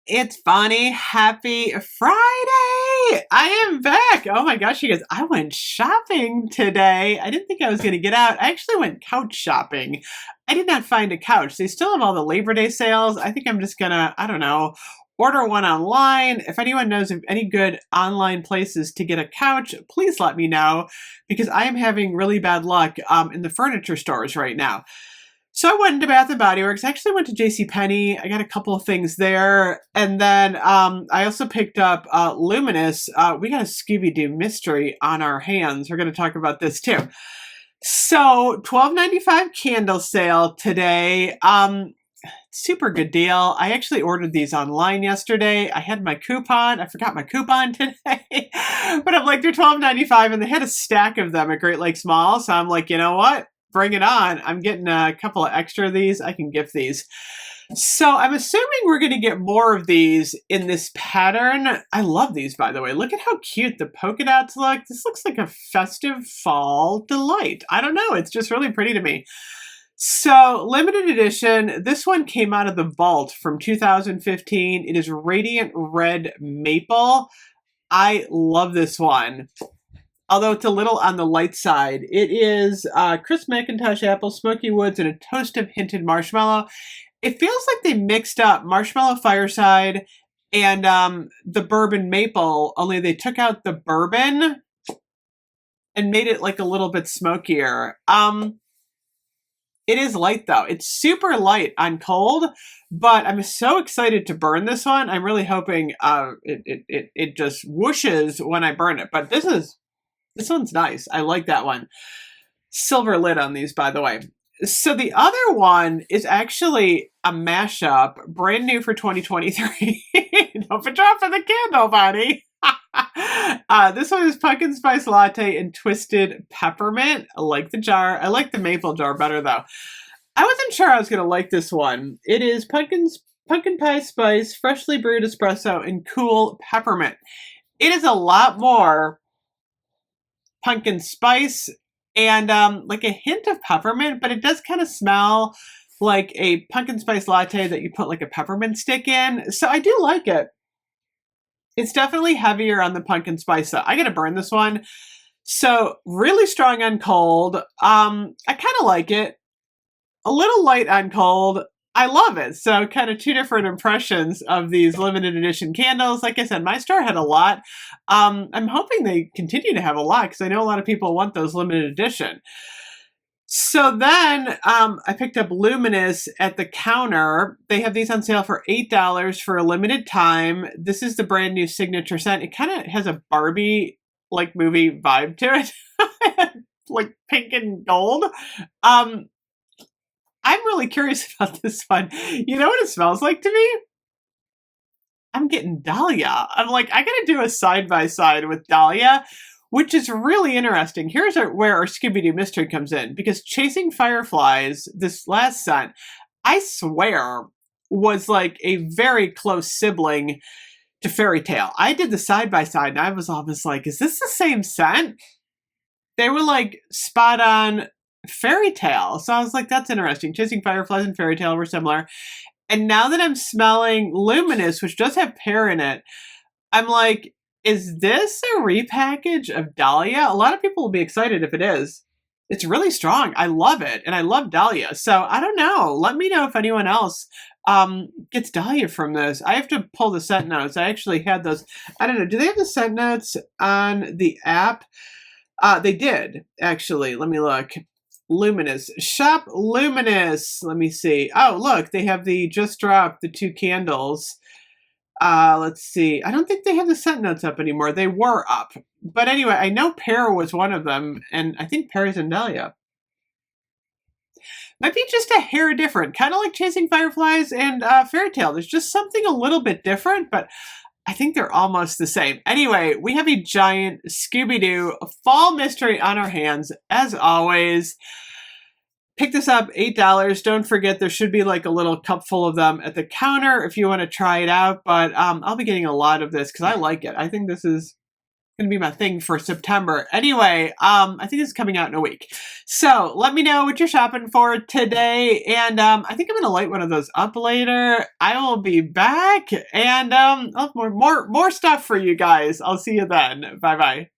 It's Bonnie. Happy Friday! I am back. Oh my gosh, you guys, I went shopping today. I didn't think I was going to get out. I actually went couch shopping. I did not find a couch. They still have all the Labor Day sales. I think I'm just going to, I don't know, order one online. If anyone knows of any good online places to get a couch, please let me know because I am having really bad luck in the furniture stores right now. So I went into Bath and Body Works. I actually went to JCPenney. I got a couple of things there. And then I also picked up Luminous. We got a Scooby-Doo mystery on our hands. We're going to talk about this too. So $12.95 candle sale today. Super good deal. I actually ordered these online yesterday. I had my coupon. I forgot my coupon today. But I'm like, they're $12.95 and they had a stack of them at Great Lakes Mall. So I'm like, you know what? Bring it on. I'm getting a couple of extra of these. I can gift these. So I'm assuming we're going to get more of these in this pattern. I love these, by the way. Look at how cute the polka dots look. This looks like a festive fall delight. I don't know. It's just really pretty to me. So limited edition. This one came out of the vault from 2015. It is Radiant Red Maple. I love this one. Although it's a little on the light side. It is crisp Macintosh apple, smoky woods, and a toast of hinted marshmallow. It feels like they mixed up marshmallow fireside and the bourbon maple, only they took out the bourbon and made it like a little bit smokier. It is light though. It's super light on cold, but I'm so excited to burn this one. I'm really hoping it just whooshes when I burn it. But this one's nice. I like that one. Silver lid on these, by the way. So the other one is actually a mashup, brand new for 2023. Don't be dropping the candle, buddy. This one is pumpkin spice latte and twisted peppermint. I like the jar. I like the maple jar better, though. I wasn't sure I was going to like this one. It is pumpkin pie spice, freshly brewed espresso, and cool peppermint. It is a lot more pumpkin spice and like a hint of peppermint, but it does kind of smell like a pumpkin spice latte that you put like a peppermint stick in. So I do like it. It's definitely heavier on the pumpkin spice though. I gotta burn this one. So really strong on cold. I kind of like it. A little light on cold. I love it. So kind of two different impressions of these limited edition candles. Like I said, my store had a lot. I'm hoping they continue to have a lot because I know a lot of people want those limited edition. So then I picked up Luminous at the counter. They have these on sale for $8 for a limited time. This is the brand new signature scent. It kind of has a Barbie like movie vibe to it, like pink and gold. I'm really curious about this one. You know what it smells like to me? I'm getting Dahlia. I'm like, I gotta do a side-by-side with Dahlia, which is really interesting. Here's where our Scooby-Doo mystery comes in, because Chasing Fireflies, this last scent, I swear, was like a very close sibling to Fairy Tale. I did the side-by-side, and I was almost like, is this the same scent? They were like spot on Fairy Tale. So I was like, that's interesting. Chasing Fireflies and Fairy Tale were similar. And now that I'm smelling Luminous, which does have pear in it, I'm like, is this a repackage of Dahlia? A lot of people will be excited if it is. It's really strong. I love it. And I love Dahlia. So I don't know. Let me know if anyone else gets Dahlia from this. I have to pull the scent notes. I actually had those. I don't know. Do they have the scent notes on the app? They did, actually. Let me look. Luminous. Shop Luminous. Let me see. Oh, look, they have just dropped the two candles. Let's see. I don't think they have the scent notes up anymore. They were up. But anyway, I know pear was one of them, and I think pear is in Dahlia. Might be just a hair different, kind of like Chasing Fireflies and Fairy Tale. There's just something a little bit different, but I think they're almost the same. Anyway, we have a giant Scooby-Doo fall mystery on our hands, as always. Pick this up, $8. Don't forget, there should be like a little cup full of them at the counter if you want to try it out. But I'll be getting a lot of this because I like it. I think this is gonna be my thing for September. Anyway, I think it's coming out in a week. So let me know what you're shopping for today. And I think I'm gonna light one of those up later. I will be back and I'll have more stuff for you guys. I'll see you then. Bye bye.